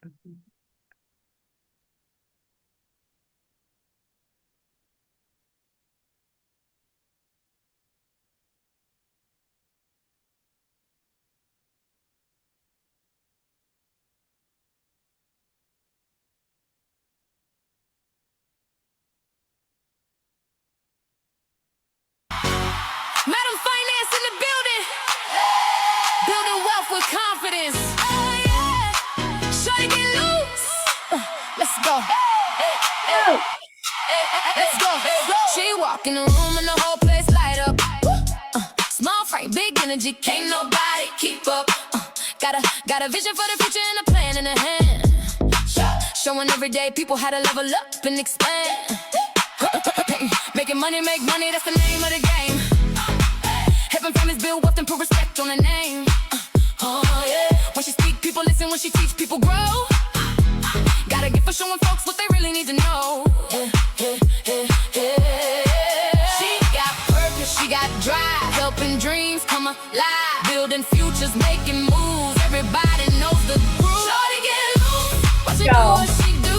Madam Finance in the building. Building wealth with confidence. Oh yeah. Shorty get loose. Let's go. Let's go. She walk in the room and the whole place light up. Small frame, big energy, can't nobody keep up. Got a vision for the future and a plan in her hand. Showing every day people how to level up and expand. Making money, make money, that's the name of the game. Helping families build wealth and put respect on her name. Oh yeah. When she speak, people listen. When she teach, people grow. Got a gift for showing folks what they really need to know. She got purpose, she got drive, helping dreams come alive, building futures, making moves. Everybody knows the groove. Shorty get loose, what she do, what she do.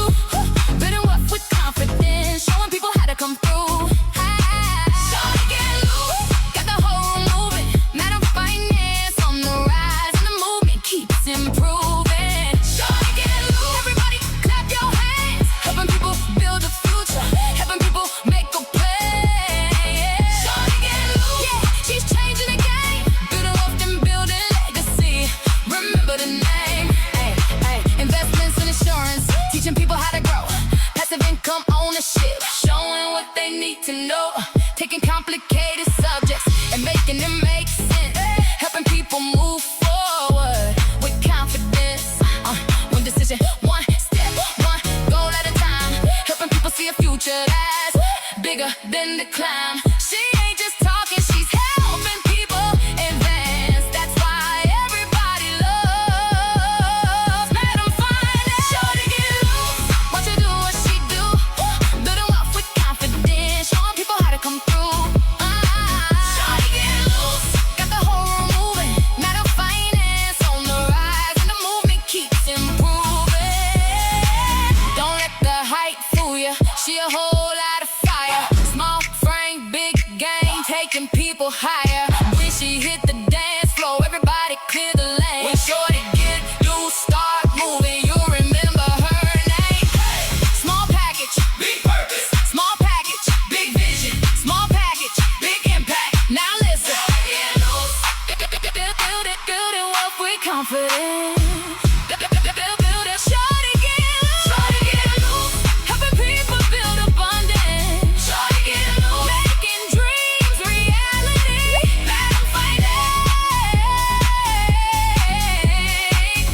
Building wealth with confidence, showing people how to come through. Shorty get loose, got the whole room moving. Madam Finance on the rise, and the movement keeps improving. Shorty get loose, everybody clap your hands. Helping people build a future, helping people make a plan. Shorty get loose, yeah, she's changing the game. Building wealth and building legacy. Remember the name, investments and insurance, teaching people how to grow. Passive income ownership, showing what they need to know. Taking complicated subjects and making them make sense. Helping people move forward with confidence. One decision, one step, one goal at a time. Helping people see a future that's bigger than the climb. She ain't just talking, she's helping people advance. That's why everybody loves Madam Finance. Shorty get loose, what you do, what she do. Building wealth with confidence, showing people how to come through. Shorty get loose, got the whole room moving. Madam Finance on the rise, and the movement keeps improving. Don't let the hype fool you, she a whole lot of fire. Small frame, big game, taking people higher. When she hit the dance floor, everybody clear the lane. When Shorty get loose, start moving, you remember her name. Small package, big purpose. Small package, big vision. Small package, big impact. Now listen. Building wealth with confidence. Build it. Shorty get loose, helping people build abundance. Shorty get loose, making dreams reality. Madam Finance,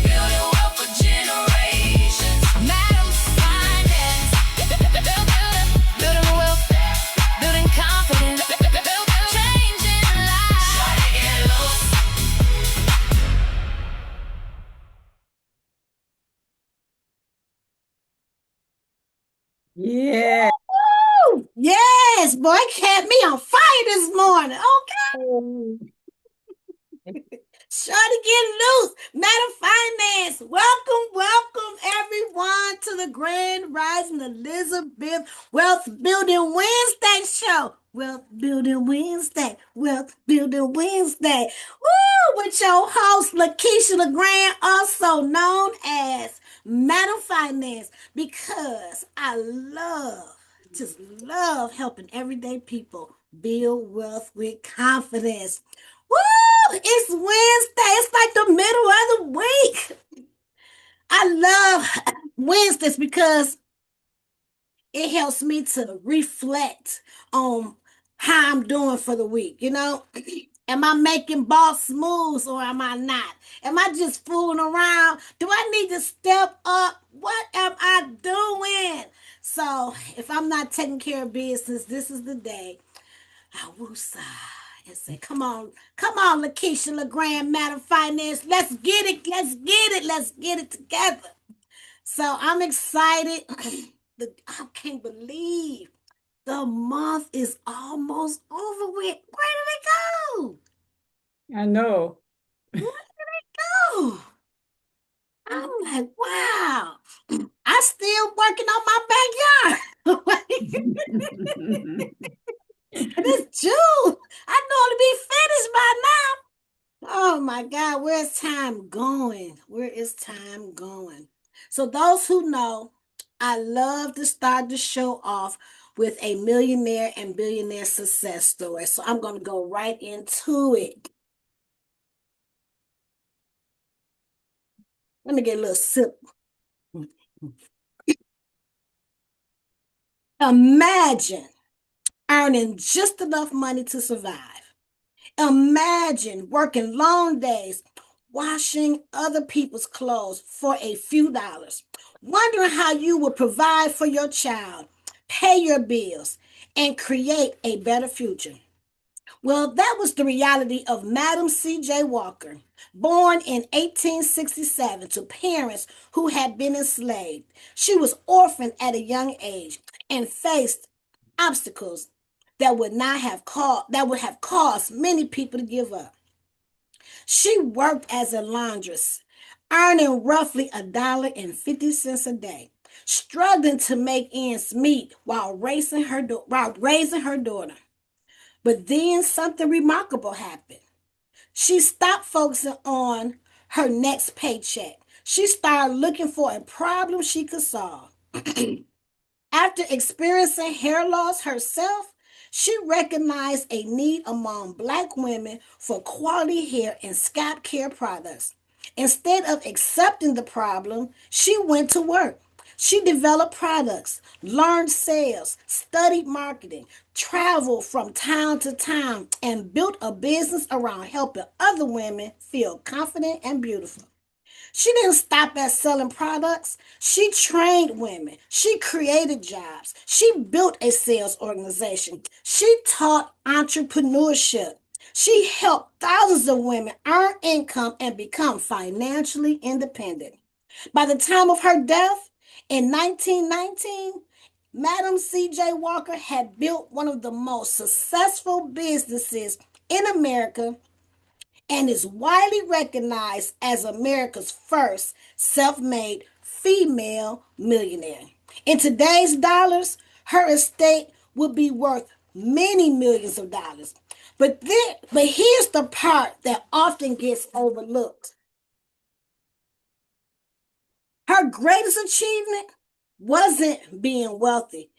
building wealth for generations. Madam Finance, building wealth, building confidence, changing lives. Shorty get loose. Yeah. Woo! Yes, boy, kept me on fire this morning. Okay. Shorty get loose. Madam Finance. Welcome, everyone, to the Grand Rising Elizabeth Wealth Building Wednesday show. Wealth Building Wednesday. Wealth Building Wednesday. Woo! With your host, Lakeisha LeGrand, also known as Madam Finance, because I just love helping everyday people build wealth with confidence. Woo! It's Wednesday. It's like the middle of the week. I love Wednesdays because it helps me to reflect on how I'm doing for the week. You know, am I making boss moves or am I not? Am I just fooling around? Do I need to step up? What am I doing? So if I'm not taking care of business, this is the day I woosah and say, come on, Lakeisha LeGrand, Madam Finance. Let's get it together. So I'm excited. I can't believe the month is almost over with. Where did it I know. go? Where did it go? like, wow, I still working on my backyard. It's June. I know it'll be finished by now. Oh my God, where's time going? Where is time going? So, those who know, I love to start the show off with a millionaire and billionaire success story. So, I'm going to go right into it. Let me get a little sip. Imagine earning just enough money to survive. Imagine working long days, washing other people's clothes for a few dollars, wondering how you would provide for your child, pay your bills, and create a better future. Well, that was the reality of Madam C.J. Walker, born in 1867 to parents who had been enslaved. She was orphaned at a young age and faced obstacles that would have caused many people to give up. She worked as a laundress, earning roughly $1.50 a day, struggling to make ends meet while raising her daughter. But then something remarkable happened. She stopped focusing on her next paycheck. She started looking for a problem she could solve. After experiencing hair loss herself, she recognized a need among Black women for quality hair and scalp care products. Instead of accepting the problem, she went to work. She developed products, learned sales, studied marketing, traveled from town to town, and built a business around helping other women feel confident and beautiful. She didn't stop at selling products. She trained women. She created jobs. She built a sales organization. She taught entrepreneurship. She helped thousands of women earn income and become financially independent. By the time of her death in 1919, Madam C.J. Walker had built one of the most successful businesses in America and is widely recognized as America's first self made female millionaire. In today's dollars, her estate would be worth many millions of dollars. But here's the part that often gets overlooked. Her greatest achievement wasn't being wealthy,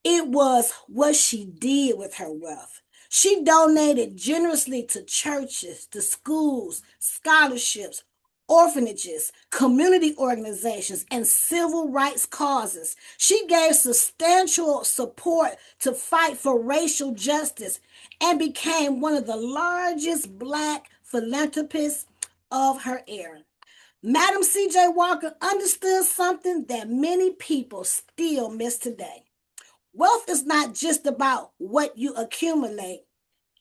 it was what she did with her wealth. She donated generously to churches, to schools, scholarships, orphanages, community organizations, and civil rights causes. She gave substantial support to fight for racial justice and became one of the largest Black philanthropists of her era. Madam C.J. Walker understood something that many people still miss today. Wealth is not just about what you accumulate,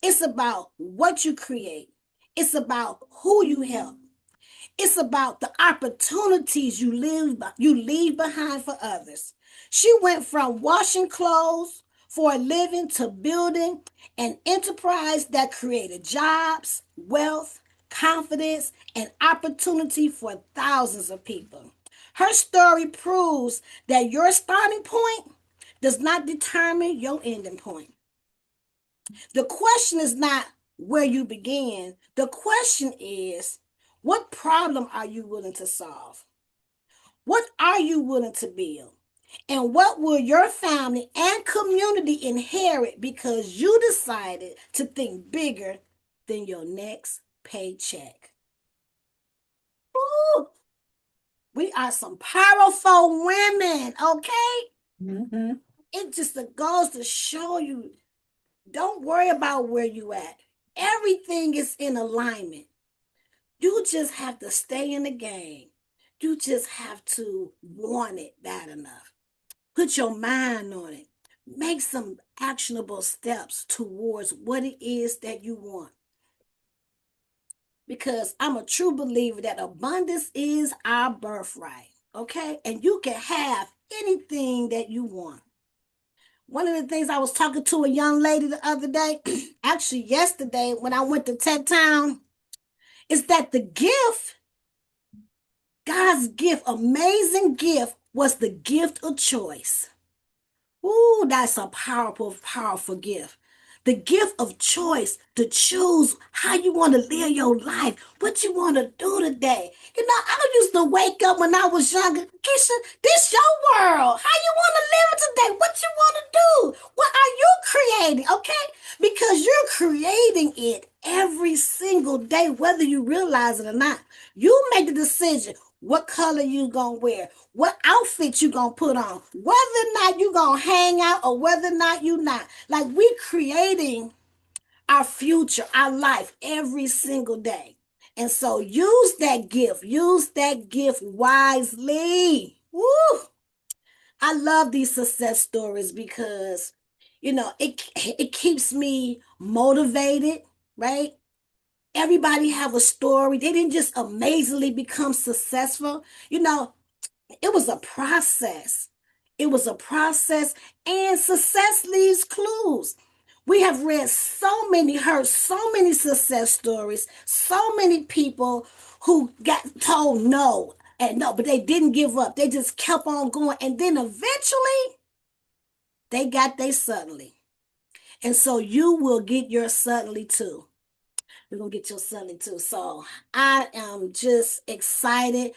it's about what you create, it's about who you help, it's about the opportunities you leave behind for others. She went from washing clothes for a living to building an enterprise that created jobs, wealth, confidence, and opportunity for thousands of people. Her story proves that your starting point does not determine your ending point. The question is not where you begin. The question is, what problem are you willing to solve? What are you willing to build? And what will your family and community inherit because you decided to think bigger than your next paycheck? Ooh, we are some powerful women, okay? Mm-hmm. It just goes to show you, don't worry about where you at. Everything is in alignment. You just have to stay in the game. You just have to want it bad enough. Put your mind on it. Make some actionable steps towards what it is that you want. Because I'm a true believer that abundance is our birthright. Okay? And you can have anything that you want. One of the things I was talking to a young lady the other day, actually yesterday when I went to Tech Town, is that the gift God's gift, amazing gift, was the gift of choice. Ooh, that's a powerful, powerful gift. The gift of choice to choose how you want to live your life, what you want to do today. I used to wake up when I was younger. Keisha, this your world. How you want to live it today? What you want to do? What are you creating? Okay? Because you're creating it every single day, whether you realize it or not. You make the decision what color you gonna wear, what outfit you gonna put on, whether or not you gonna hang out or whether or not you not. Like we creating our future, our life every single day. And so use that gift wisely. Woo! I love these success stories because it keeps me motivated, right? Everybody have a story. They didn't just amazingly become successful. It was a process. It was a process, and success leaves clues. We have heard so many success stories, so many people who got told no and no, but they didn't give up. They just kept on going, and then eventually they got their suddenly. And so you will get your suddenly too. You're gonna get your suddenly too. So I am just excited.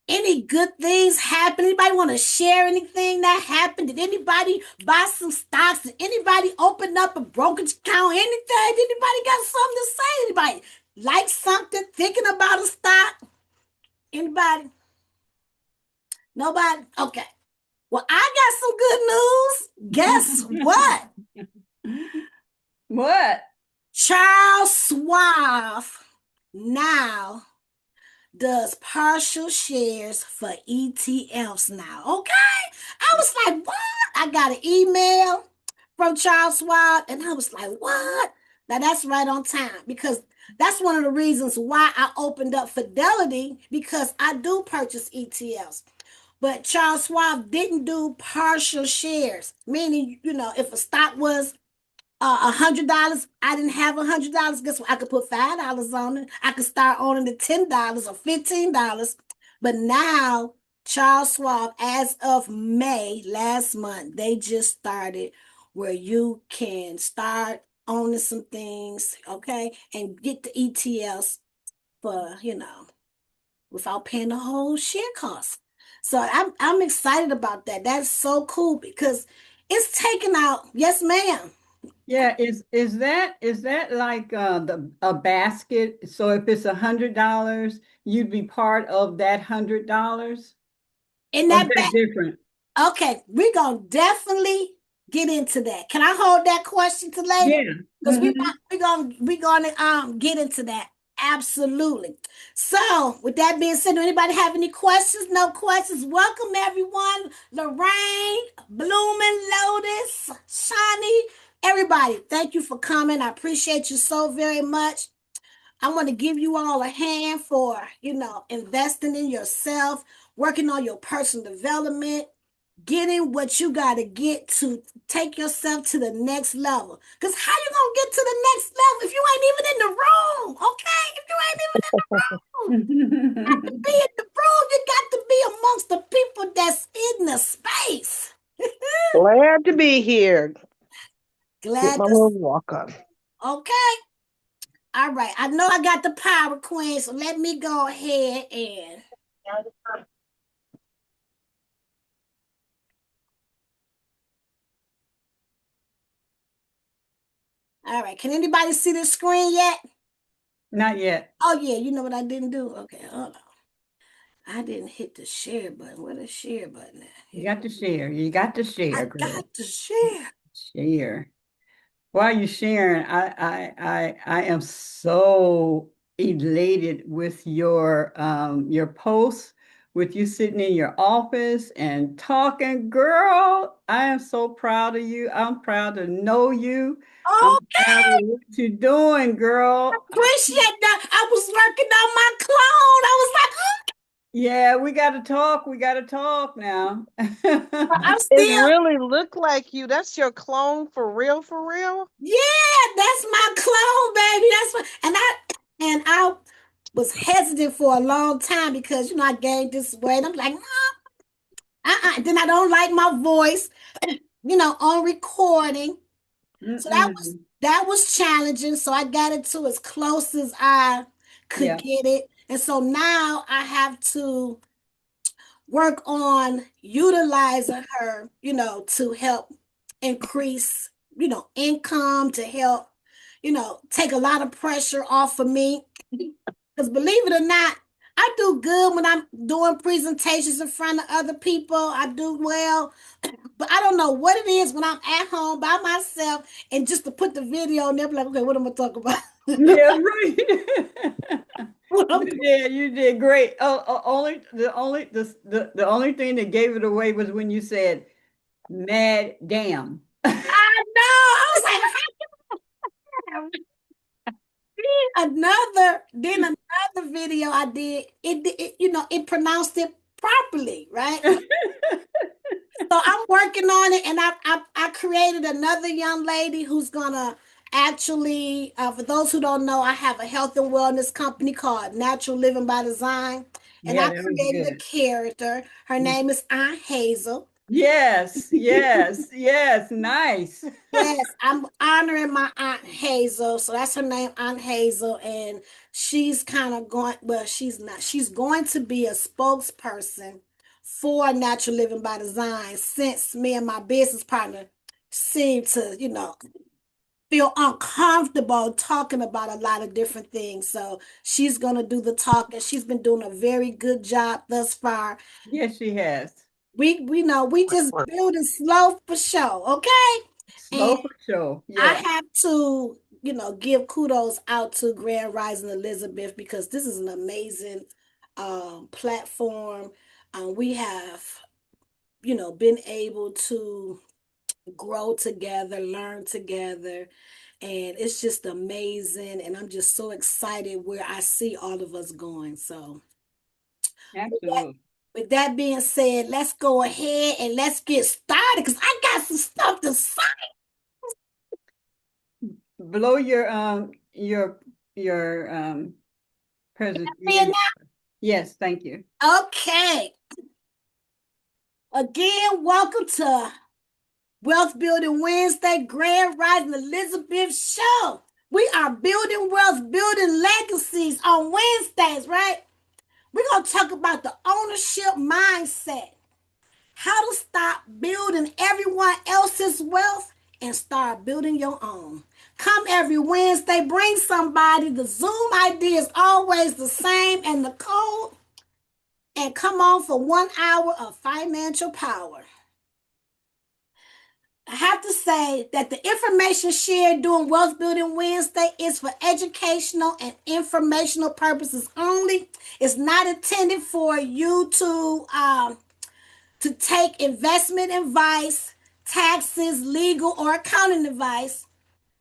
Any good things happen? Anybody want to share anything that happened? Did anybody buy some stocks? Did anybody open up a brokerage account? Anything? Did anybody got something to say? Anybody like something? Thinking about a stock? Anybody? Nobody? Okay. Well, I got some good news. Guess what? What? Charles Schwab now does partial shares for ETFs now. Okay. I was like, what? I got an email from Charles Schwab, and I was like, what? Now that's right on time because that's one of the reasons why I opened up Fidelity because I do purchase ETFs. But Charles Schwab didn't do partial shares, meaning, if a stock was $100. I didn't have $100. Guess what? I could put $5 on it. I could start owning it $10 or $15. But now, Charles Schwab, as of May last month, they just started where you can start owning some things, okay, and get the ETFs for without paying the whole share cost. So I'm excited about that. That's so cool because it's taken out. Yes, ma'am. Yeah, is that like the a basket? So if it's $100, you'd be part of that $100, In or is that that different? Okay, we're gonna definitely get into that. Can I hold that question to later? Yeah. Because Hmm. we're gonna get into that. Absolutely. So with that being said, do anybody have any questions? No questions. Welcome everyone. Lorraine, Blooming, Lotus, Shani, everybody. Thank you for coming. I appreciate you so very much. I want to give you all a hand for, investing in yourself, working on your personal development, getting what you got to get to take yourself to the next level. Because how you going to get to the next level if you ain't even in the room? Okay? If you ain't even in the room, you got to be in the room. You got to be amongst the people that's in the space. Glad to be here. Get Glad my to. little walk on. Okay. All right. I know I got the power queen, so let me go ahead and. All right. Can anybody see the screen yet? Not yet. Oh, yeah. You know what I didn't do? Okay. Hold on. I didn't hit the share button. Where the share button at? You got to share. You got to I share, girl. got to share. Share. While you're sharing, I am so elated with your posts, with you sitting in your office and talking. Girl, I am so proud of you. I'm proud to know you. I'm proud of Okay. what you're doing, girl. Appreciate that. I was working on my clone. I was like, Yeah, we got to talk. We got to talk now. I'm It still, really looked like you. That's your clone for real, for real? yeah, that's my clone, baby. That's what, and I was hesitant for a long time because I gained this weight. I'm like, no, Then I don't like my voice, on recording. So Mm-mm. that was challenging. So I got it to as close as I could Yeah. get it. And so now I have to work on utilizing her, to help increase, income, to help, take a lot of pressure off of me. Because believe it or not, I do good when I'm doing presentations in front of other people. I do well, but I don't know what it is when I'm at home by myself and just to put the video and they're like, okay, what am I talking about? Yeah, right. What am You did great. The only thing that gave it away was when you said mad damn. I know. I was like, another video I did, it pronounced it properly, right? So I'm working on it, and I created another young lady who's gonna actually, for those who don't know, I have a health and wellness company called Natural Living by Design, and Yeah, I that was created a good. character. Her name is Aunt Hazel. Yes, yes, yes, nice. Yes, I'm honoring my Aunt Hazel. So that's her name, Aunt Hazel. And she's kind of going, well, she's not. She's going to be a spokesperson for Natural Living by Design since me and my business partner seem to, feel uncomfortable talking about a lot of different things. So she's going to do the talking. She's been doing a very good job thus far. Yes, she has. We know we just building slow for show, okay? And Slow for sure. I Yeah, have to, give kudos out to Grand Rising Elizabeth because this is an amazing platform. We have, been able to grow together, learn together, and it's just amazing. And I'm just so excited where I see all of us going. So, with that, absolutely. with that being said, let's go ahead and let's get started because I got some stuff to say. Blow your present. Yes, thank you. Okay. Again, welcome to Wealth Building Wednesday, Grand Rising Elizabeth Show. We are building wealth, building legacies on Wednesdays, right? We're going to talk about the ownership mindset, how to stop building everyone else's wealth and start building your own. Come every Wednesday, bring somebody. The Zoom ID is always the same and the code, and come on for 1 hour of financial power. I have to say that the information shared during Wealth Building Wednesday is for educational and informational purposes only. It's not intended for you to take investment advice, taxes, legal, or accounting advice.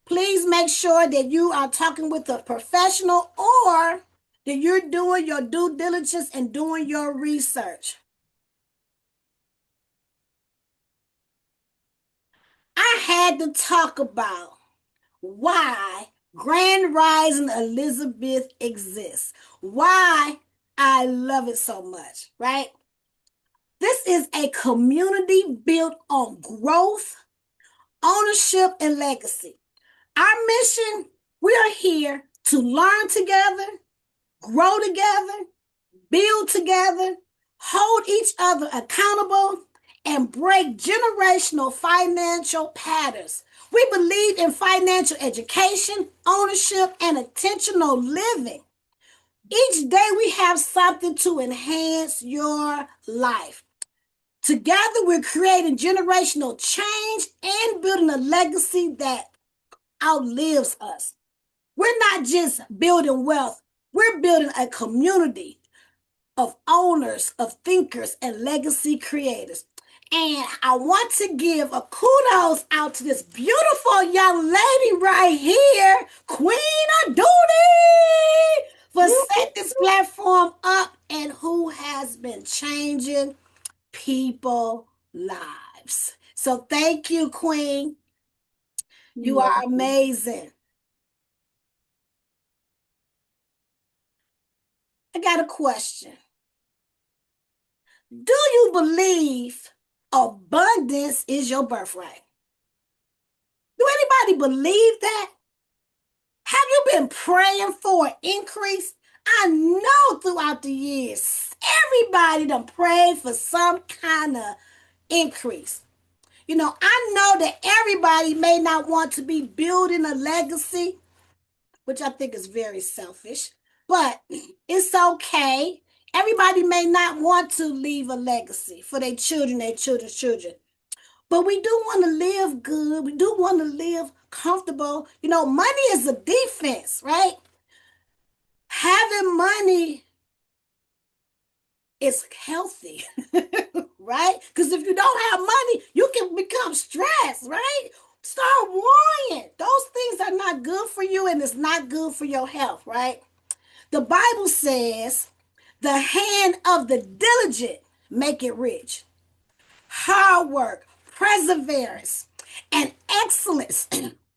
Please make sure that you are talking with a professional or that you're doing your due diligence and doing your research. I had to talk about why Grand Rising Elizabeth exists, why I love it so much, right? This is a community built on growth, ownership, and legacy. Our mission, we are here to learn together, grow together, build together, hold each other accountable, and break generational financial patterns. We believe in financial education, ownership, and intentional living. Each day we have something to enhance your life. Together, we're creating generational change and building a legacy that outlives us. We're not just building wealth, we're building a community of owners, of thinkers, and legacy creators. And I want to give a kudos out to this beautiful young lady right here, Queen of Duty, for setting this platform up and who has been changing people lives. So thank you, Queen. You're You are welcome. amazing. I got a question. Do you believe abundance is your birthright? Do anybody believe that? Have you been praying for an increase? I know throughout the years, everybody done prayed for some kind of increase. You know, I know that everybody may not want to be building a legacy, which I think is very selfish, but it's okay. Everybody may not want to leave a legacy for their children, their children's children. But we do want to live good. We do want to live comfortable. You know, money is a defense, right? Having money is healthy, right? Because if you don't have money, you can become stressed, right? Start worrying. Those things are not good for you and it's not good for your health, right? The Bible says, the hand of the diligent make it rich. Hard work, perseverance, and excellence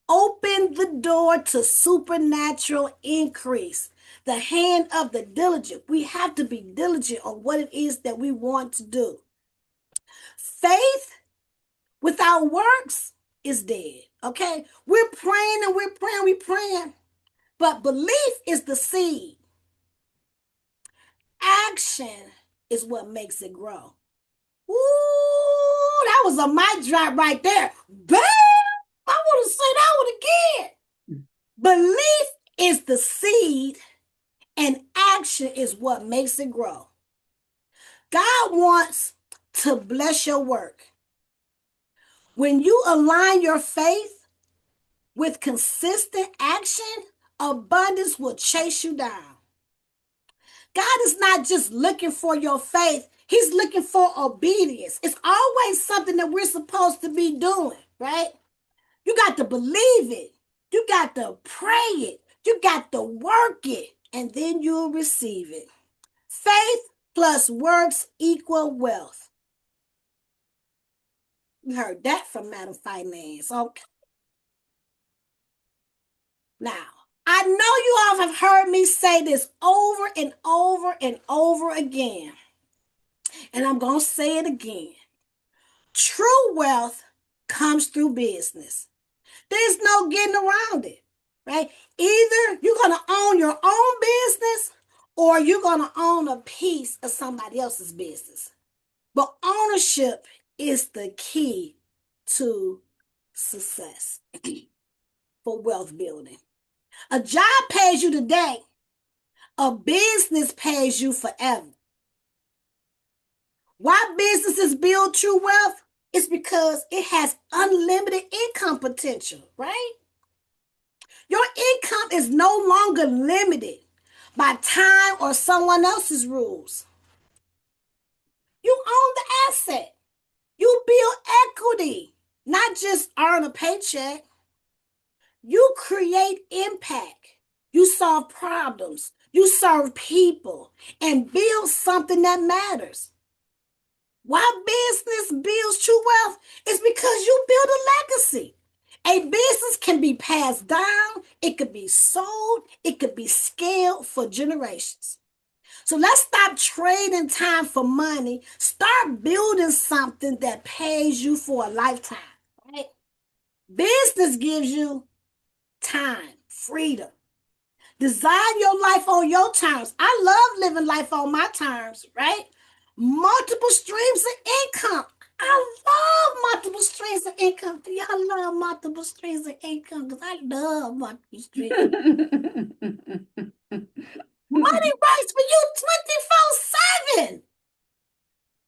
open the door to supernatural increase. The hand of the diligent. We have to be diligent on what it is that we want to do. Faith without works is dead. Okay? We're praying and we're praying. But belief is the seed. Action is what makes it grow. Ooh, that was a mic drop right there. Bam! I want to say that one again. Belief is the seed, and action is what makes it grow. God wants to bless your work. When you align your faith with consistent action, abundance will chase you down. God is not just looking for your faith, He's looking for obedience. It's always something that we're supposed to be doing, right? You got to believe it. You got to pray it. You got to work it, and then you'll receive it. Faith plus works equal wealth. You heard that from Madam Finance. Okay. Now, I know you all have heard me say this over and over and over again. And I'm going to say it again. True wealth comes through business. There's no getting around it, right? Either you're going to own your own business or you're going to own a piece of somebody else's business. But ownership is the key to success for wealth building. A job pays you today. A business pays you forever. Why businesses build true wealth? It's because it has unlimited income potential, right? Your income is no longer limited by time or someone else's rules. You own the asset. You build equity, not just earn a paycheck. You create impact. You solve problems. You serve people and build something that matters. Why business builds true wealth is because you build a legacy. A business can be passed down, it could be sold, it could be scaled for generations. So let's stop trading time for money. Start building something that pays you for a lifetime, right? Business gives you time, freedom. Design your life on your terms. I love living life on my terms, right? Multiple streams of income. I love multiple streams of income. Do y'all love multiple streams of income? Because I love multiple streams. Money works for you 24/7.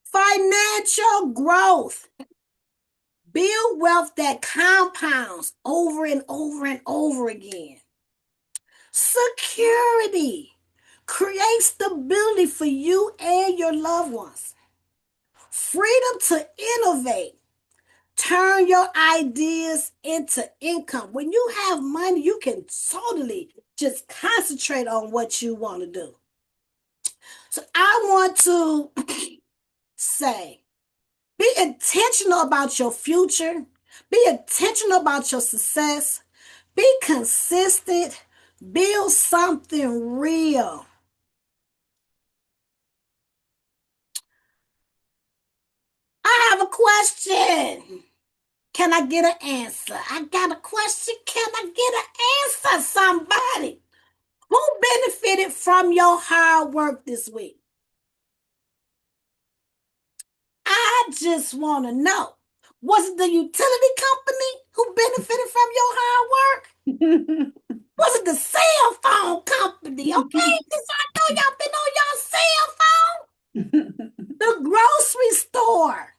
Financial growth. Build wealth that compounds over and over and over again. Security. Create stability for you and your loved ones. Freedom to innovate. Turn your ideas into income. When you have money, you can totally just concentrate on what you want to do. So I want to say, be intentional about your future. Be intentional about your success. Be consistent. Build something real. have a question. Can I get an answer? I got a question. Can I get an answer, somebody? Who benefited from your hard work this week? I just want to know. Was it the utility company who benefited from your hard work? Was it the cell phone company? Okay, because I know y'all been on your cell phone. The grocery store.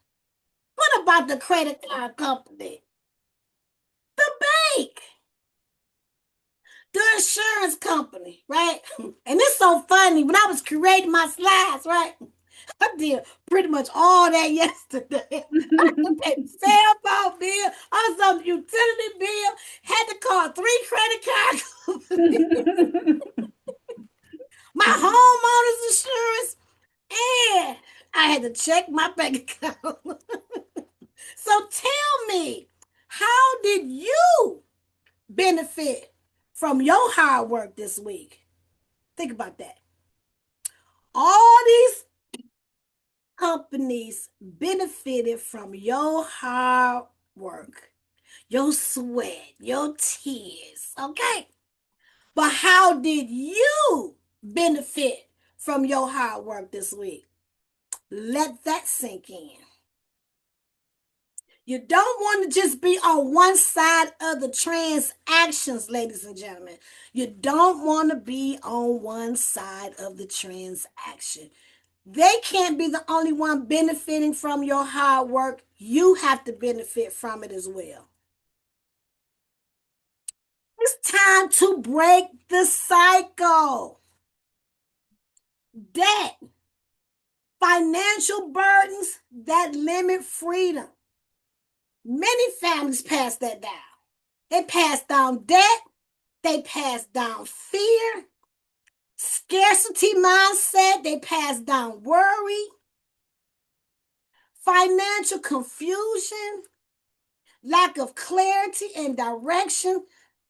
What about the credit card company? The bank. The insurance company, right? And it's so funny. When I was creating my slides, right? I did pretty much all that yesterday. I paid the cell phone bill, also the utility bill, had to call 3 credit card companies, my homeowner's insurance, and I had to check my bank account. So tell me, how did you benefit from your hard work this week? Think about that. All these companies benefited from your hard work, your sweat, your tears, okay? But how did you benefit from your hard work this week? Let that sink in. You don't want to just be on one side of the transactions, ladies and gentlemen. You don't want to be on one side of the transaction. They can't be the only one benefiting from your hard work. You have to benefit from it as well. It's time to break the cycle. Debt, financial burdens that limit freedom. Many families pass that down. They pass down debt. They pass down fear, scarcity mindset. They pass down worry, financial confusion, lack of clarity and direction.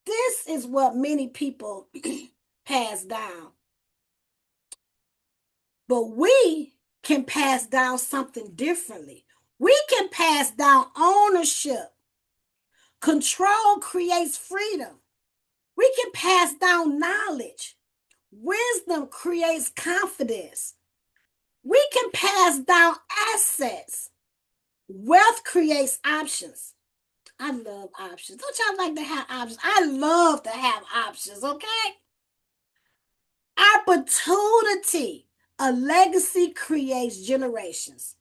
This is what many people pass down. But we can pass down something differently. We can pass down ownership. Control creates freedom. We can pass down knowledge. Wisdom creates confidence. We can pass down assets. Wealth creates options. I love options. Don't y'all like to have options? I love to have options, okay? Opportunity. A legacy creates generations.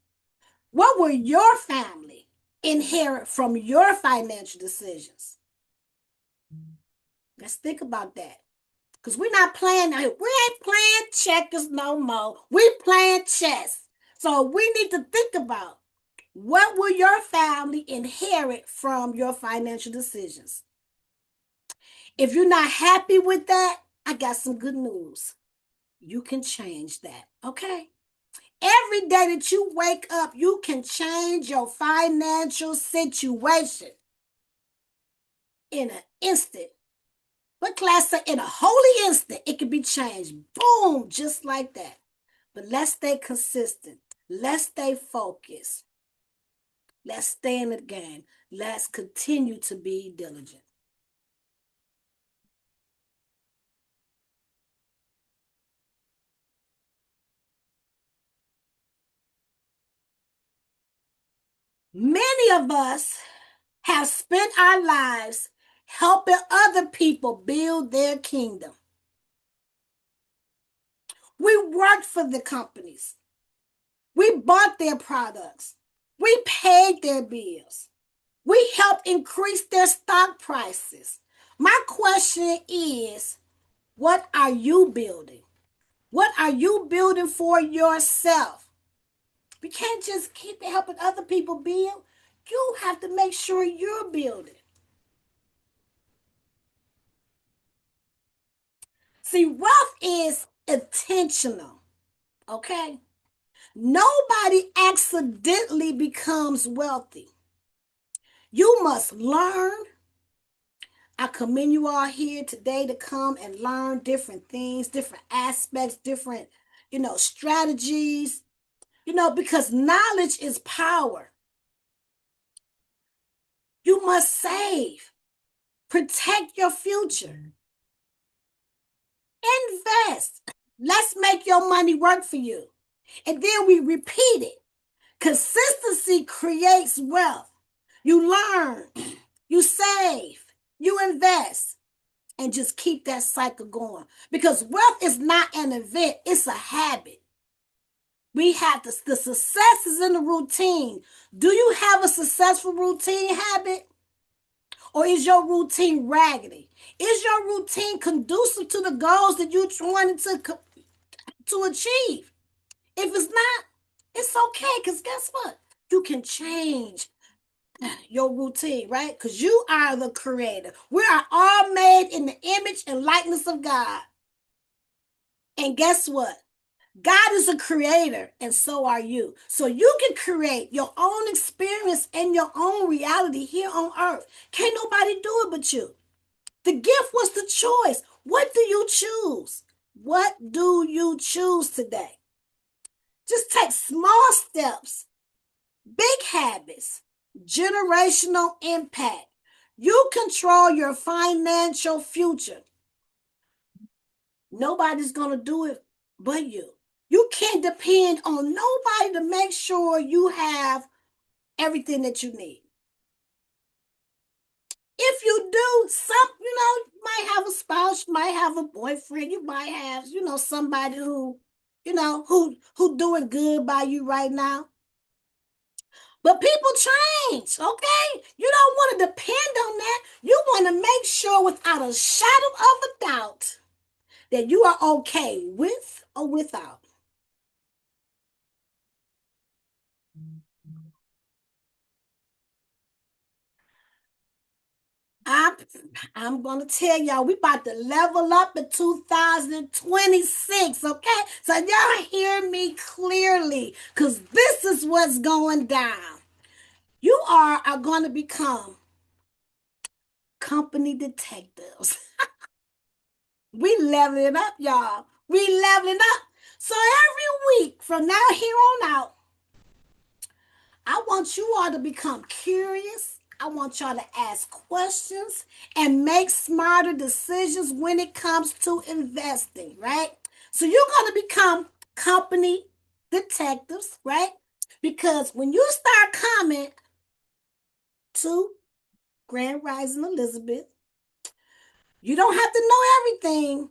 What will your family inherit from your financial decisions? Let's think about that. Because we're not playing, we ain't playing checkers no more. We playing chess. So we need to think about, what will your family inherit from your financial decisions? If you're not happy with that, I got some good news. You can change that, okay? Every day that you wake up, you can change your financial situation in an instant. What class say in a holy instant, it can be changed. Boom, just like that. But let's stay consistent. Let's stay focused. Let's stay in the game. Let's continue to be diligent. Many of us have spent our lives helping other people build their kingdom. We worked for the companies. We bought their products. We paid their bills. We helped increase their stock prices. My question is, what are you building? What are you building for yourself? We can't just keep helping other people build. You have to make sure you're building. See, wealth is intentional, okay? Nobody accidentally becomes wealthy. You must learn. I commend you all here today to come and learn different things, different aspects, different, strategies, because knowledge is power. You must save. Protect your future. Invest. Let's make your money work for you. And then we repeat it. Consistency creates wealth. You learn, you save, you invest, and just keep that cycle going. Because wealth is not an event, it's a habit. We have the success is in the routine. Do you have a successful routine habit? Or is your routine raggedy? Is your routine conducive to the goals that you wanted to achieve? If it's not, it's okay, because guess what? You can change your routine, right? Because you are the creator. We are all made in the image and likeness of God. And guess what? God is a creator, and so are you. So you can create your own experience and your own reality here on earth. Can't nobody do it but you. The gift was the choice. What do you choose? What do you choose today? Just take small steps, big habits, generational impact. You control your financial future. Nobody's going to do it but you. You can't depend on nobody to make sure you have everything that you need. If you do, you might have a spouse, you might have a boyfriend, you might have, somebody who doing good by you right now. But people change, okay? You don't want to depend on that. You want to make sure without a shadow of a doubt that you are okay with or without. I'm going to tell y'all, we about to level up in 2026, okay? So y'all hear me clearly, because this is what's going down. You are going to become company detectives. We leveling up, y'all. We leveling up. So every week from now here on out, I want you all to become curious. I want y'all to ask questions and make smarter decisions when it comes to investing, right? So you're going to become company detectives, right? Because when you start coming to Grand Rising Elizabeth, you don't have to know everything.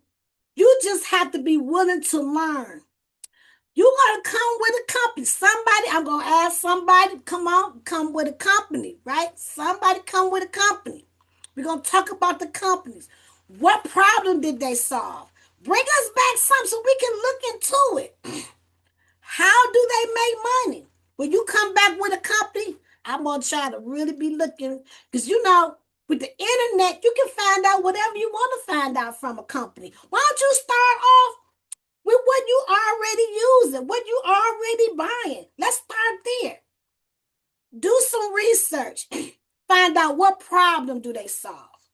You just have to be willing to learn. You're going to come with a company. I'm going to ask somebody, come with a company, right? Somebody come with a company. We're going to talk about the companies. What problem did they solve? Bring us back something so we can look into it. How do they make money? When you come back with a company, I'm going to try to really be looking. Because, with the internet, you can find out whatever you want to find out from a company. Why don't you start off with what you already using, what you already buying? Let's start there. Do some research. Find out what problem do they solve.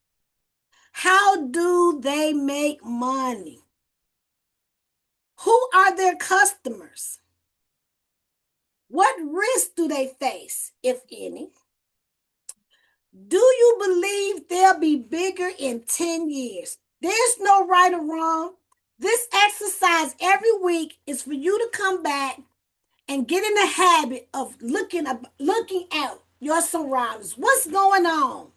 How do they make money? Who are their customers? What risks do they face, if any? Do you believe they'll be bigger in 10 years? There's no right or wrong. This exercise every week is for you to come back and get in the habit of looking at your surroundings. What's going on?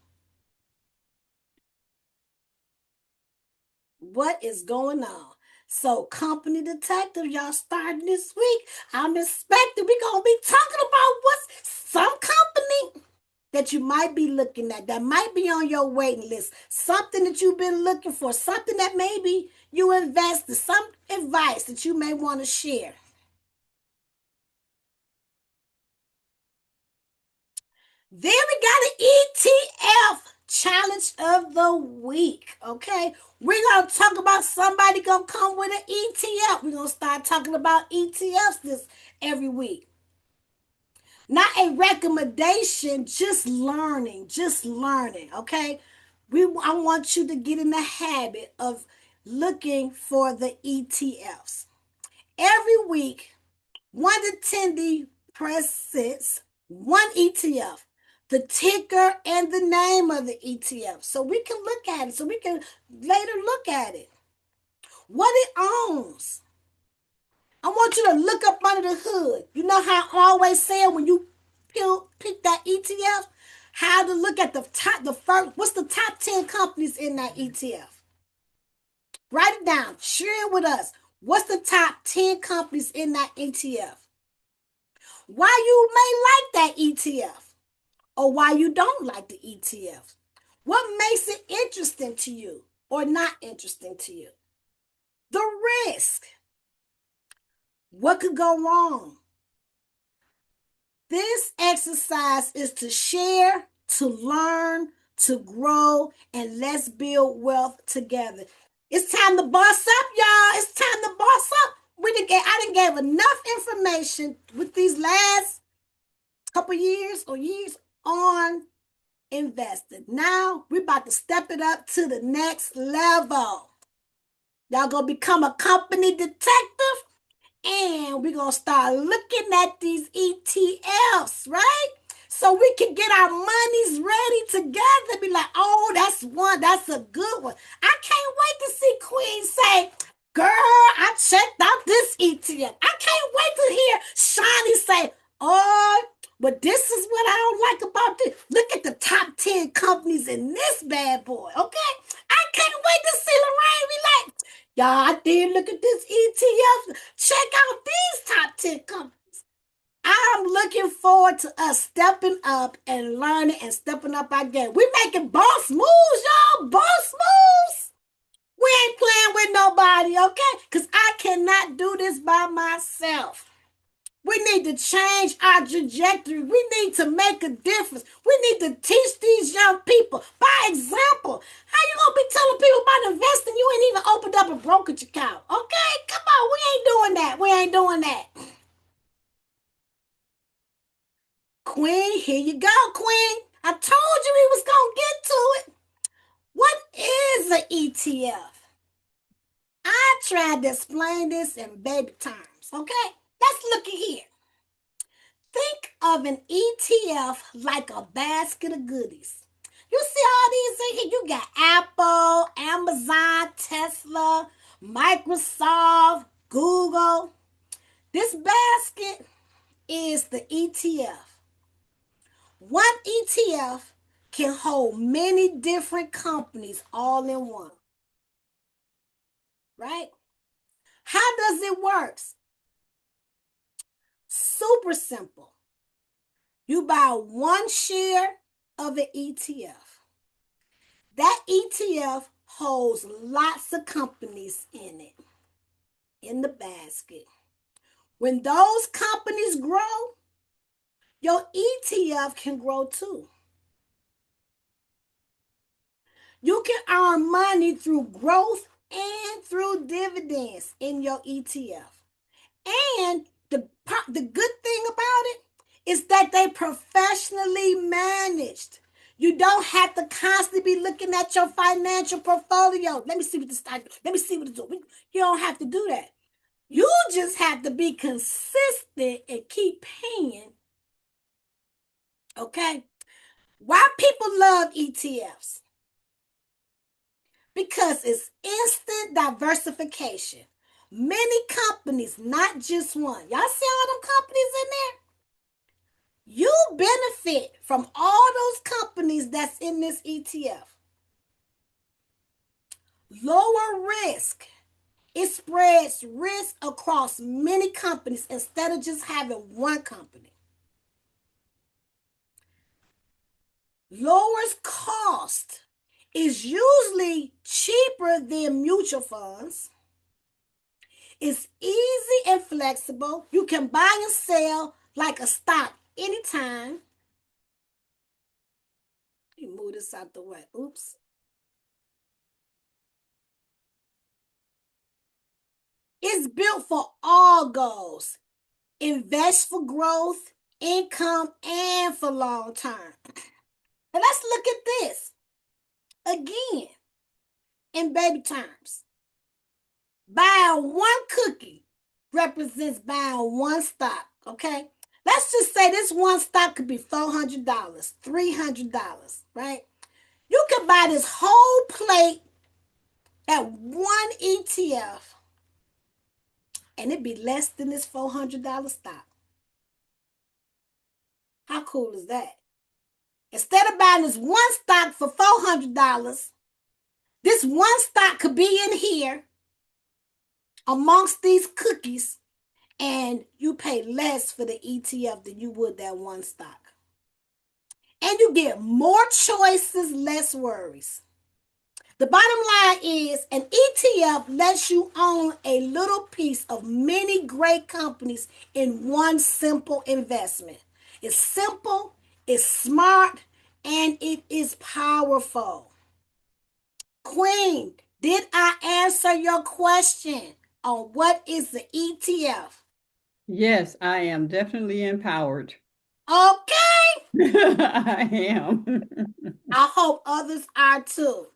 What is going on? So, company detective, y'all starting this week. I'm expecting we're going to be talking about what's some company that you might be looking at, that might be on your waiting list, something that you've been looking for, something that maybe you invested, some advice that you may want to share. Then we got an ETF challenge of the week, okay? We're going to talk about somebody going to come with an ETF. We're going to start talking about ETFs this every week. Not a recommendation, just learning, okay? I want you to get in the habit of looking for the ETFs. Every week, one attendee presents one ETF. the ticker and the name of the ETF so we can look at it, so we can later look at it. What it owns. I want you to look up under the hood. You know how I always say when you pick that ETF, how to look at the first, what's the top 10 companies in that ETF? Write it down. Share it with us. What's the top 10 companies in that ETF? Why you may like that ETF or why you don't like the ETF? What makes it interesting to you or not interesting to you? The risk. What could go wrong? This exercise is to share, to learn, to grow, and let's build wealth together. It's time to boss up, y'all. It's time to boss up. I done gave enough information with these last couple years on investing. Now we're about to step it up to the next level. Y'all gonna become a company detective, and we're gonna start looking at these ETFs, right? So we can get our monies ready together. Be like, oh, that's a good one. I can't wait to see Queen say, girl, I checked out this ETF. I can't wait to hear Shawnee say, oh, but this is what I don't like about this. Look at the top 10 companies in this bad boy, okay? I can't wait to see Lorraine be like, y'all, I did look at this ETF. Check out these top 10 companies. I'm looking forward to us stepping up and learning and stepping up our game. We're making boss moves, y'all. Boss moves. We ain't playing with nobody, okay? Because I cannot do this by myself. We need to change our trajectory. We need to make a difference. We need to teach these young people by example. How you gonna be telling people about investing? You ain't even opened up a brokerage account. Okay, come on, we ain't doing that. We ain't doing that. Queen, here you go, Queen. I told you we was gonna get to it. What is an ETF? I tried to explain this in baby terms. Okay, let's look at here. Think of an ETF like a basket of goodies. You see all these in here? You got Apple, Amazon, Tesla, Microsoft, Google. This basket is the ETF. One ETF can hold many different companies all in one. Right? How does it work? Super simple. You buy one share of an ETF. That ETF holds lots of companies in it, in the basket. When those companies grow, your ETF can grow too. You can earn money through growth and through dividends in your ETF. And the good thing about it is that they professionally managed. You don't have to constantly be looking at your financial portfolio. Let me see what it's doing. You don't have to do that. You just have to be consistent and keep paying. Okay? Why people love ETFs? Because it's instant diversification. Many companies, not just one. Y'all see all them companies in there? You benefit from all those companies that's in this ETF. Lower risk. It spreads risk across many companies instead of just having one company. Lowers cost. Is usually cheaper than mutual funds. It's easy and flexible. You can buy and sell like a stock anytime. Let me move this out the way. Oops. It's built for all goals. Invest for growth, income, and for long term. And let's look at this again in baby terms. Buying one cookie represents buying one stock, okay? Let's just say this one stock could be $400, $300, right? You could buy this whole plate at one ETF and it'd be less than this $400 stock. How cool is that? Instead of buying this one stock for $400, this one stock could be in here amongst these cookies, and you pay less for the ETF than you would that one stock. And you get more choices, less worries. The bottom line is an ETF lets you own a little piece of many great companies in one simple investment. It's simple, it's smart, and it is powerful. Queen, did I answer your question on what is the ETF? Yes, I am definitely empowered. Okay. I am. I hope others are too.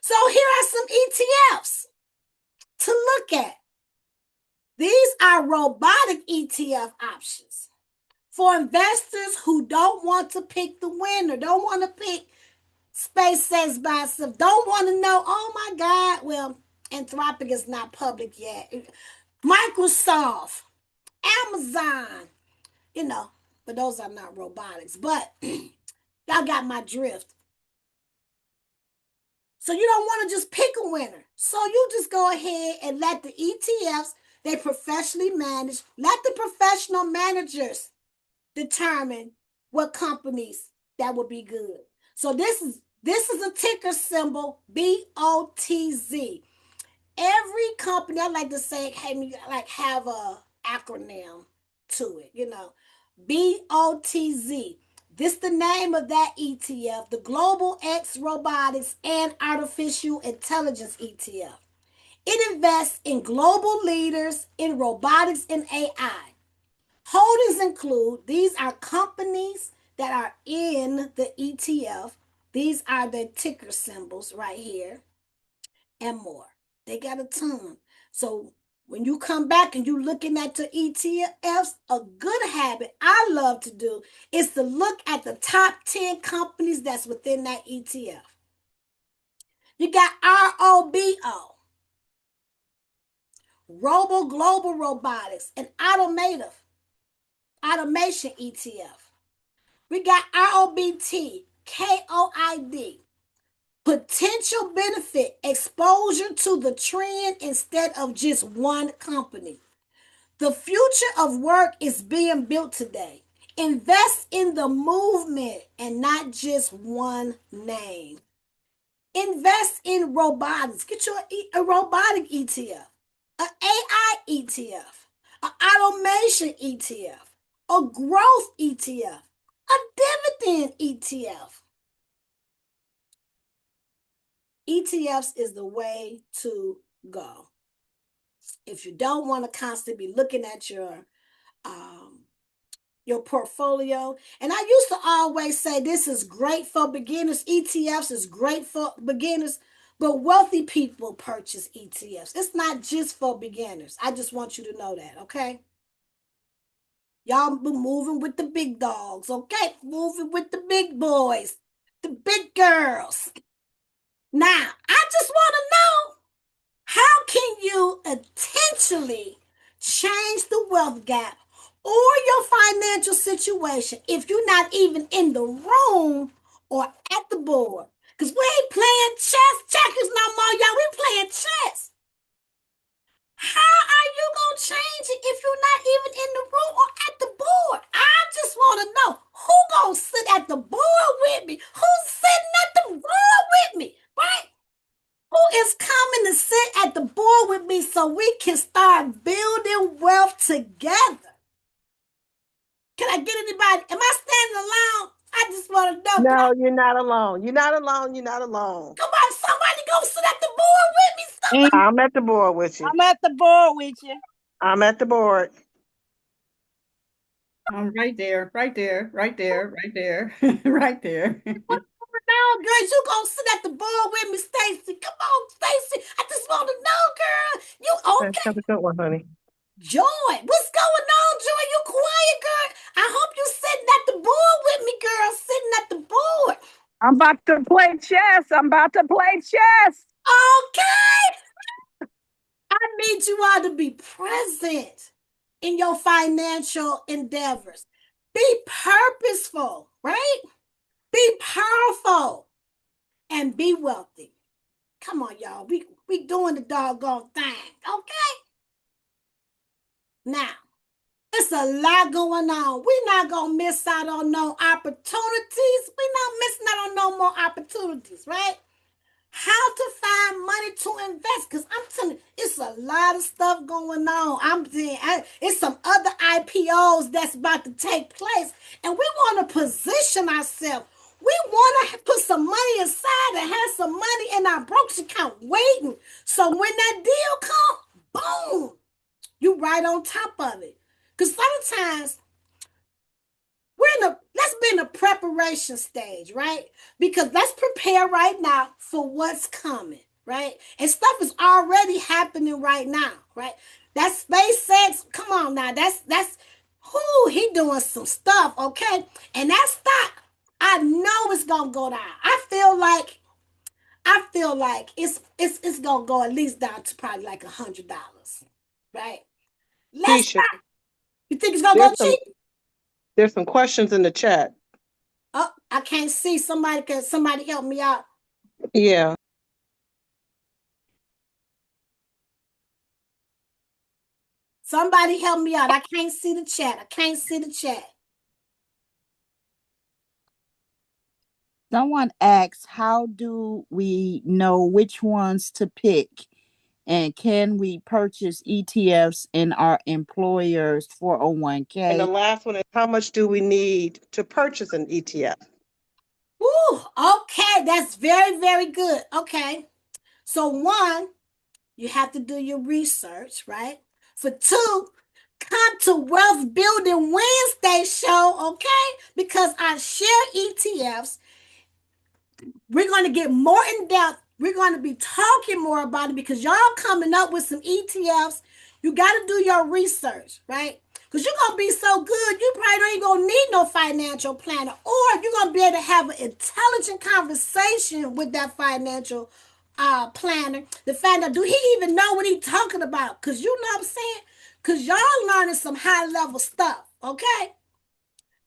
So here are some ETFs to look at. These are robotic ETF options for investors who don't want to pick the winner, don't want to pick SpaceX by itself, don't want to know, oh my God, well, Anthropic is not public yet. Microsoft, Amazon, but those are not robotics. But y'all got my drift. So you don't want to just pick a winner. So you just go ahead and let the ETFs, they professionally manage, let the professional managers determine what companies that would be good. So this is a ticker symbol, BOTZ. Every company, I like to say, hey, like have a acronym to it, BOTZ. This the name of that ETF, the Global X Robotics and Artificial Intelligence ETF. It invests in global leaders in robotics and AI. Holdings include, these are companies that are in the ETF. These are the ticker symbols right here and more. They got a ton. So when you come back and you're looking at the ETFs, a good habit I love to do is to look at the top 10 companies that's within that ETF. You got ROBO, Robo Global Robotics, and Automation ETF. We got ROBT, KOID, potential benefit, exposure to the trend instead of just one company. The future of work is being built today. Invest in the movement and not just one name. Invest in robotics. Get your a robotic ETF, an AI ETF, an automation ETF, a growth ETF, a dividend ETF. ETFs is the way to go. If you don't want to constantly be looking at your portfolio, and I used to always say this is great for beginners. ETFs is great for beginners, but wealthy people purchase ETFs. It's not just for beginners. I just want you to know that, okay? Y'all be moving with the big dogs, okay? Moving with the big boys, the big girls. Now, I just want to know, how can you intentionally change the wealth gap or your financial situation if you're not even in the room or at the board? Because we ain't playing checkers no more, y'all. We playing chess. How are you going to change it if you're not even in the room or at the board? I just want to know, who going to sit at the board with me? Who's sitting at the board with me, right? Who is coming to sit at the board with me so we can start building wealth together? Can I get anybody? Am I standing alone? I just want to know. No, you're not alone. You're not alone. You're not alone. Come on, somebody go sit at the board with me. Somebody. I'm at the board with you. I'm at the board with you. I'm at the board. I'm right there, right there, right there, right there, right there. No, girl, you gonna sit at the board with me, Stacy. Come on, Stacy. I just want to know, girl. You okay? Have a good one, honey. Joy, what's going on, Joy? You quiet, girl. I hope you sitting at the board with me, girl. Sitting at the board. I'm about to play chess. I'm about to play chess. Okay. I need you all to be present in your financial endeavors. Be purposeful, right? Be powerful and be wealthy. Come on, y'all. We doing the doggone thing, okay? Now, it's a lot going on. We're not gonna miss out on no opportunities. We're not missing out on no more opportunities, right? How to find money to invest, because I'm telling you, it's a lot of stuff going on. I'm saying it's some other IPOs that's about to take place, and we want to position ourselves. We want to put some money aside and have some money in our brokerage account waiting. So when that deal comes, boom, you right on top of it. Because sometimes let's be in a preparation stage, right? Because let's prepare right now for what's coming, right? And stuff is already happening right now, right? That SpaceX, come on now, that's who he doing some stuff, okay? And that stock, I know it's gonna go down. I feel like it's gonna go at least down to probably like $100, right? Let's Keisha, not. You think it's gonna go there's some cheap? there's some questions in the chat. Oh, I can't see. Somebody help me out. Yeah. Somebody help me out. I can't see the chat. I can't see the chat. Someone asks, how do we know which ones to pick? And can we purchase ETFs in our employer's And the 401k? last one is how much do we need to purchase an ETF? Ooh, okay. That's very, very good. Okay. So one, you have to do your research, right? For two, come to Wealth Building Wednesday show, okay? Because I share ETFs. We're going to get more in depth. We're going to be talking more about it because y'all coming up with some ETFs. You got to do your research, right? Because you're going to be so good, you probably ain't going to need no financial planner. Or you're going to be able to have an intelligent conversation with that financial planner to find out, do he even know what he's talking about? Because you know what I'm saying? Because y'all learning some high level stuff, okay?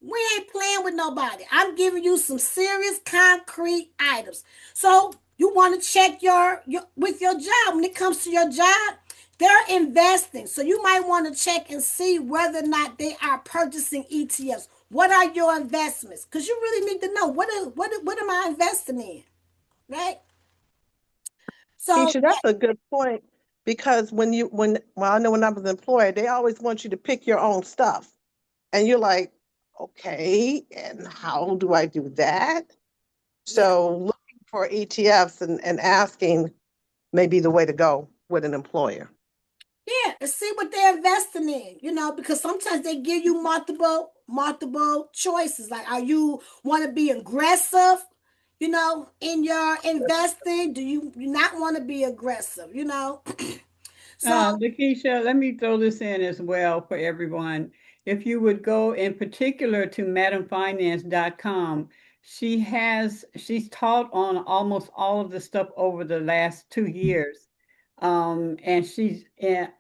We ain't playing with nobody. I'm giving you some serious concrete items. So you want to check your with your job. When it comes to your job, they're investing. So you might want to check and see whether or not they are purchasing ETFs. What are your investments? Because you really need to know what am I investing in, right? So Keisha, that's a good point because well, I know when I was employed, they always want you to pick your own stuff. And you're like, okay, and how do I do that? yeah, So looking for ETFs and asking may be the way to go with an employer. yeah, and see what they're investing in, because sometimes they give you multiple choices. Like, are you want to be aggressive, in your investing? Do you not want to be aggressive, So, Lakeisha, let me throw this in as well for everyone. If you would go in particular to madamfinance.com, she's taught on almost all of the stuff over the last 2 years. And she's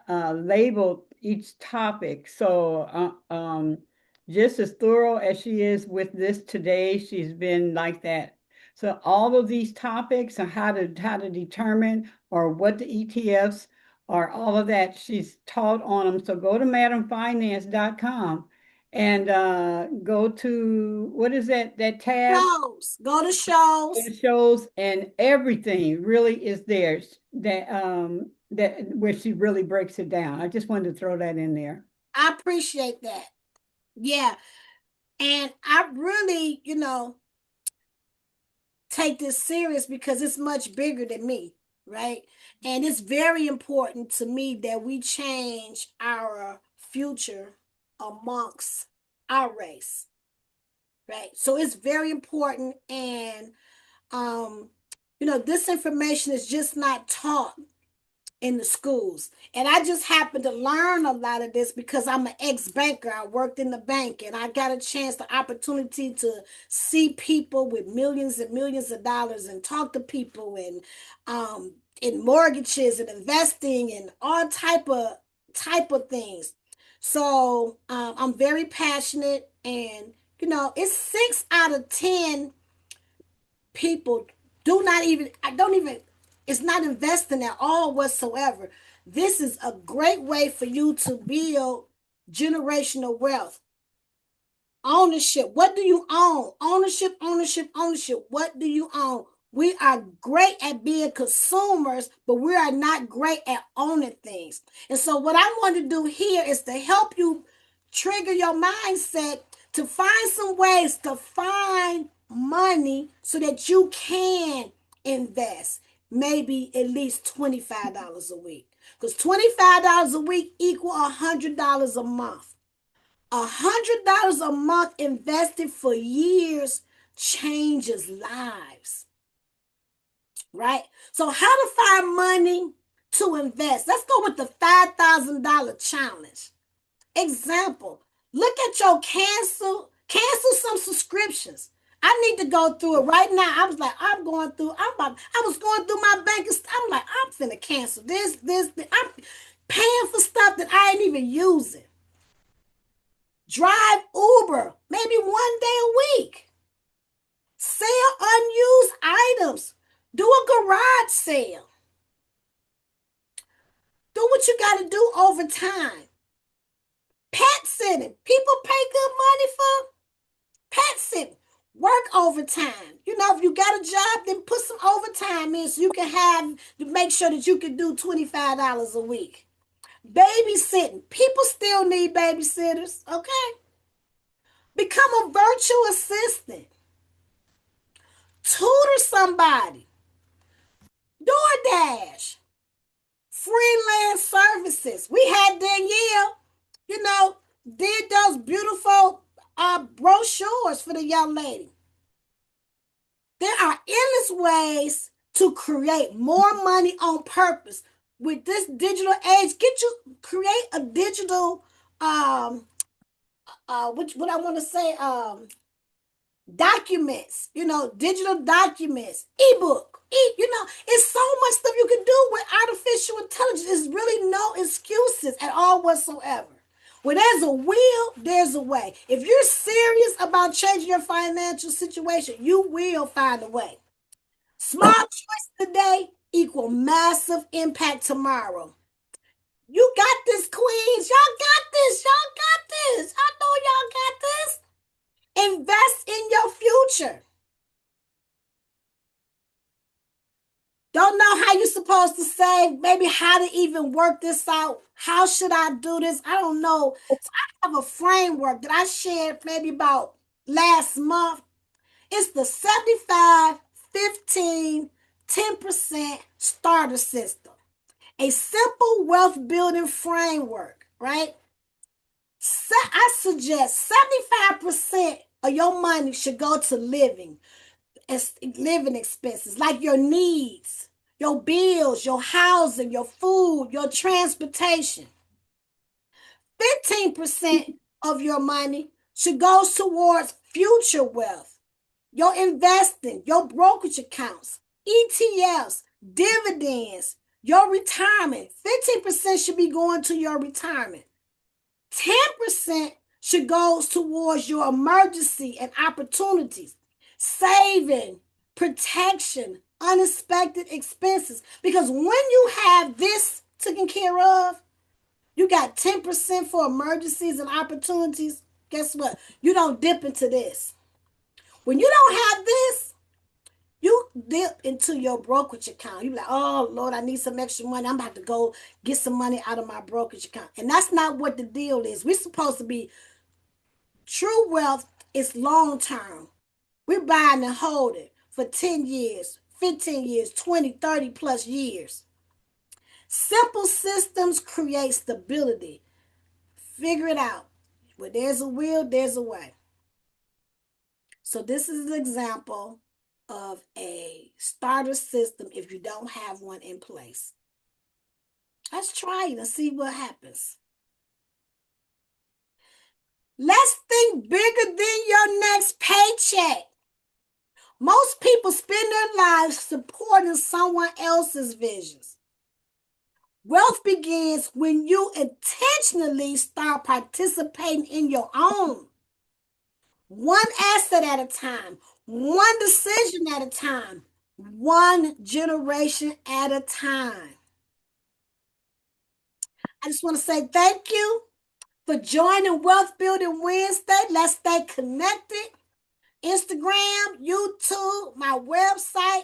labeled each topic. So just as thorough as she is with this today, she's been like that. So all of these topics on how to determine or what the ETFs or all of that. She's taught on them. So go to madamfinance.com and go to what is that tab? shows, go to shows. It shows and everything really is there that where she really breaks it down. I just wanted to throw that in there. I appreciate that. Yeah. And I really, take this serious because it's much bigger than me, right? And it's very important to me that we change our future amongst our race, right? So it's very important. And, this information is just not taught in the schools. And I just happened to learn a lot of this because I'm an ex-banker. I worked in the bank and I got a chance, the opportunity to see people with millions and millions of dollars and talk to people and in mortgages and investing and all type of things. So I'm very passionate, and it's 6 out of 10 people I don't even, it's not investing at all whatsoever. This is a great way for you to build generational wealth. Ownership. What do you own? Ownership, ownership, ownership. What do you own? We are great at being consumers, but we are not great at owning things. And so, what I want to do here is to help you trigger your mindset to find some ways to find money so that you can invest maybe at least $25 a week. Because $25 a week equal $100 a month. $100 a month invested for years changes lives, right? So how to find money to invest? Let's go with the $5,000 challenge. Example, look at your cancel some subscriptions. I need to go through it right now. I was like, I was going through my bank. I'm like, I'm finna cancel this. I'm paying for stuff that I ain't even using. Drive Uber, maybe 1 day a week. Sell unused items. Do a garage sale. Do what you got to do over time. Pet sitting. People pay good money for pet sitting. Work overtime. If you got a job, then put some overtime in so you can make sure that you can do $25 a week. Babysitting. People still need babysitters, okay? Become a virtual assistant. Tutor somebody. DoorDash. Freelance services. We had Danielle, did those beautiful brochures for the young lady. There are endless ways to create more money on purpose. With this digital age, create a digital what I want to say, documents, digital documents, ebook, it's so much stuff you can do with artificial intelligence. There's really no excuses at all whatsoever. When there's a will, there's a way. If you're serious about changing your financial situation, you will find a way. Small choice today equal massive impact tomorrow. You got this, queens. Y'all got this. Y'all got this. I know y'all got this. Invest in your future. Don't know how you're supposed to save, maybe how to even work this out. How should I do this? I don't know. So I have a framework that I shared maybe about last month. It's the 75, 15, 10% starter system. A simple wealth building framework, right? I suggest 75% of your money should go to living expenses, like your needs, your bills, your housing, your food, your transportation. 15% of your money should go towards future wealth, your investing, your brokerage accounts, ETFs, dividends, your retirement. 15% should be going to your retirement. 10% should go towards your emergency and opportunities, saving, protection, unexpected expenses. Because when you have this taken care of, you got 10% for emergencies and opportunities. Guess what? You don't dip into this. When you don't have this, you dip into your brokerage account. You be like, oh, Lord, I need some extra money. I'm about to go get some money out of my brokerage account. And that's not what the deal is. We're supposed to be, true wealth is long term. We're buying and holding for 10 years, 15 years, 20, 30 plus years. Simple systems create stability. Figure it out. Where there's a will, there's a way. So this is an example of a starter system if you don't have one in place. Let's try it and see what happens. Let's think bigger than your next paycheck. Most people spend their lives supporting someone else's visions. Wealth begins when you intentionally start participating in your own. One asset at a time, one decision at a time, one generation at a time. I just want to say thank you for joining Wealth Building Wednesday. Let's stay connected. Instagram, YouTube, my website.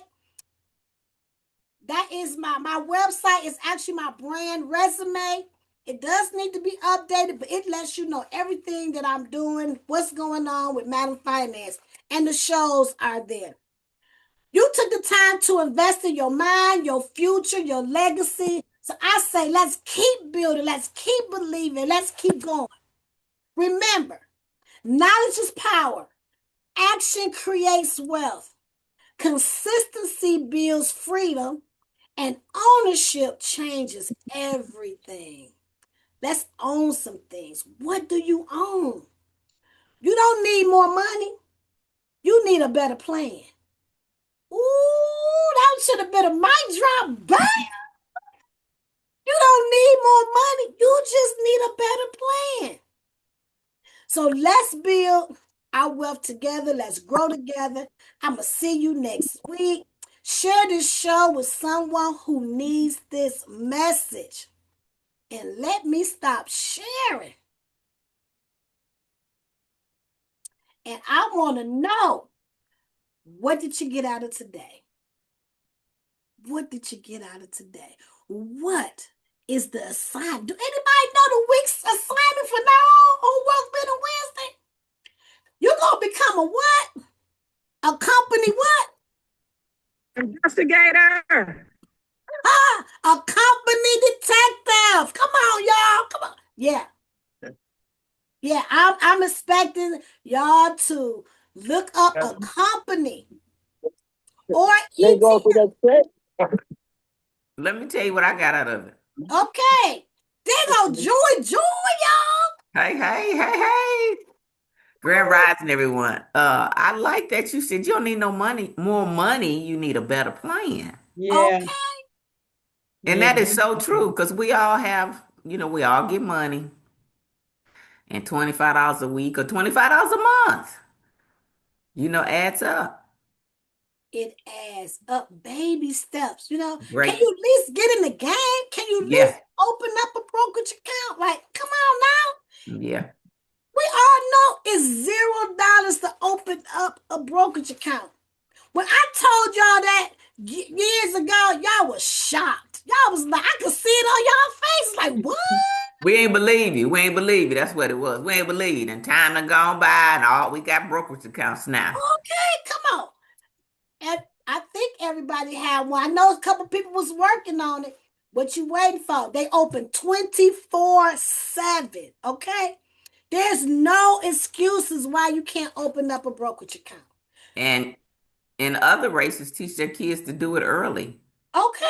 That is my website is actually my brand resume. It does need to be updated, but it lets you know everything that I'm doing, what's going on with Madam Finance, and the shows are there. You took the time to invest in your mind, your future, your legacy. So I say, let's keep building, let's keep believing, let's keep going. Remember, knowledge is power. Action creates wealth. Consistency builds freedom. And ownership changes everything. Let's own some things. What do you own? You don't need more money. You need a better plan. Ooh, that should have been a mic drop. Bang! You don't need more money. You just need a better plan. So let's build our wealth together. Let's grow together. I'm going to see you next week. Share this show with someone who needs this message. And let me stop sharing. And I want to know, what did you get out of today? What did you get out of today? What is the assignment? Do anybody know the week's assignment for now on Wealth Building Wednesday? You're going to become a what? A company what? Investigator. A company detective. Come on, y'all. Come on. Yeah. Yeah, I'm expecting y'all to look up a company or They go ETF. for that check. Let me tell you what I got out of it. Okay. There go Joy, y'all. Hey. Grand Rising, everyone. I like that you said you don't need no money, more money. You need a better plan. Yeah. Okay. And Yeah. that is so true because we all have, we all get money and $25 a week or $25 a month, adds up. It adds up baby steps. Can Great. you at least get in the game? Can you at Yeah. least open up a brokerage account? Like, come on now. Yeah. We all know it's $0 to open up a brokerage account. When I told y'all that years ago, y'all was shocked. Y'all was like, I could see it on y'all faces. Like, what? We ain't believe you. We ain't believe you. That's what it was. We ain't believe. And time done gone by and all we got brokerage accounts now. Okay, come on. And I think everybody had one. I know a couple people was working on it. What you waiting for? They open 24/7. Okay? There's no excuses why you can't open up a brokerage account. And in other races, teach their kids to do it early. Okay.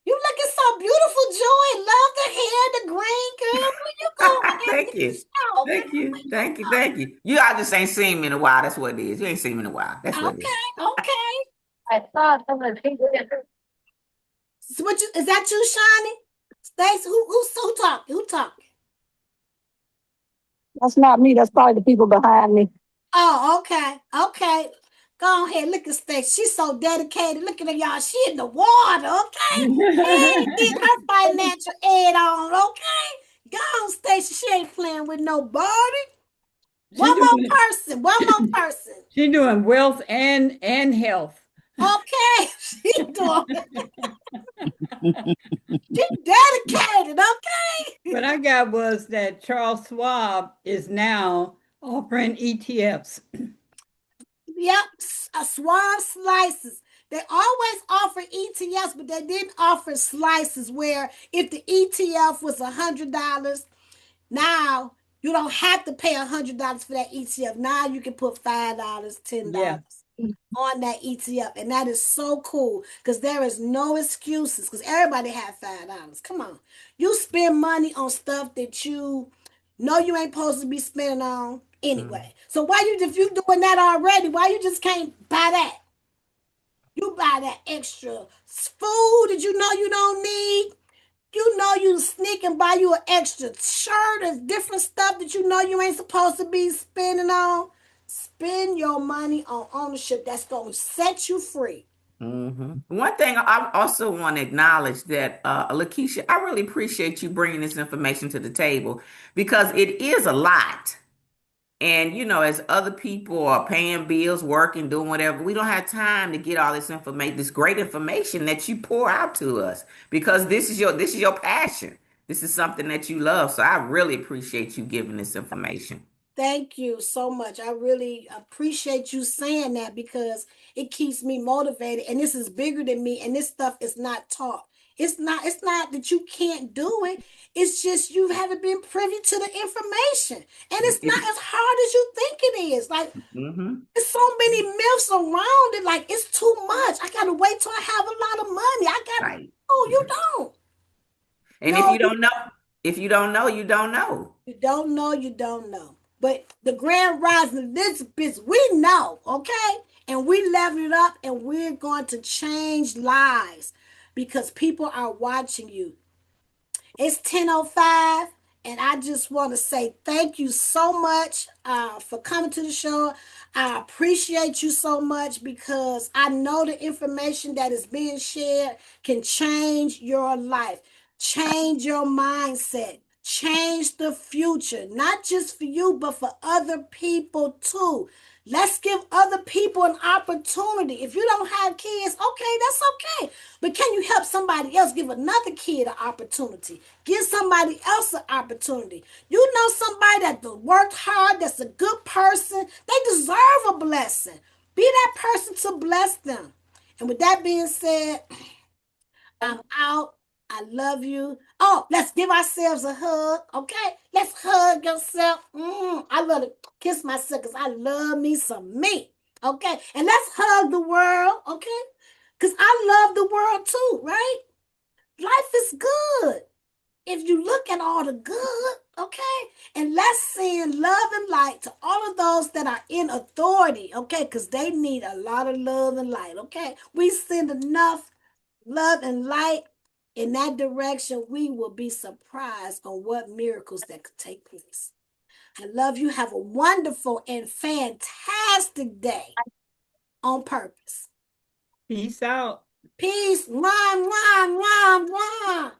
You looking so beautiful, Joy. Love the hair, the green girl. Where you going? Thank you. Thank you. You all just ain't seen me in a while. That's what it is. You ain't seen me in a while. That's what it is. Okay. I thought some of the people. So is that you, Shani? Stacey, who talking? Who talking? That's not me. That's probably the people behind me. Oh, okay. Go ahead. Look at Stacey. She's so dedicated. Looking at y'all. She in the water, okay? Hey, get her financial aid on, okay? Go on, Stacey. She ain't playing with nobody. One more person. She's doing wealth and health. Okay. She doing She dedicated, okay? What I got was that Charles Schwab is now offering ETFs. Yep, Schwab slices. They always offer ETFs, but they didn't offer slices where if the ETF was $100, now you don't have to pay $100 for that ETF. Now you can put $5, $10. Yeah. on that ETF. And that is so cool because there is no excuses because everybody had $5. Come on. You spend money on stuff that you know you ain't supposed to be spending on anyway. So why you, if you doing that already, why you just can't buy that? You buy that extra food that you know you don't need. You know you sneak and buy you an extra shirt and different stuff that you know you ain't supposed to be spending on. Spend your money on ownership that's going to set you free. One thing I also want to acknowledge that, Lakeisha, I really appreciate you bringing this information to the table because it is a lot. And, as other people are paying bills, working, doing whatever, we don't have time to get all this information, this great information that you pour out to us because this is your passion. This is something that you love. So I really appreciate you giving this information. Thank you so much. I really appreciate you saying that because it keeps me motivated and this is bigger than me and this stuff is not taught. It's not that you can't do it. It's just you haven't been privy to the information. And it's not as hard as you think it is. Like Mm-hmm. there's so many myths around it. Like it's too much. I gotta wait till I have a lot of money. I gotta. Right. Oh, you don't. And if No, you don't know, if you don't know, you don't know. you don't know. You don't know. But the grand rising of this bitch, we know, okay? And we level it up, and we're going to change lives because people are watching you. It's 10:05, and I just want to say thank you so much for coming to the show. I appreciate you so much because I know the information that is being shared can change your life, change your mindset, change the future, not just for you, but for other people too. Let's give other people an opportunity. If you don't have kids, okay, that's okay. But can you help somebody else give another kid an opportunity? Give somebody else an opportunity. You know somebody that worked hard, that's a good person. They deserve a blessing. Be that person to bless them. And with that being said, I'm out. I love you. Oh, let's give ourselves a hug, okay? Let's hug yourself. I love to kiss myself because I love me some me, okay? And let's hug the world, okay? Because I love the world too, right? Life is good if you look at all the good, okay? And let's send love and light to all of those that are in authority, okay? Because they need a lot of love and light, okay? We send enough love and light in that direction, we will be surprised on what miracles that could take place. I love you. Have a wonderful and fantastic day on purpose. Peace out. Peace. Run, run, run, run.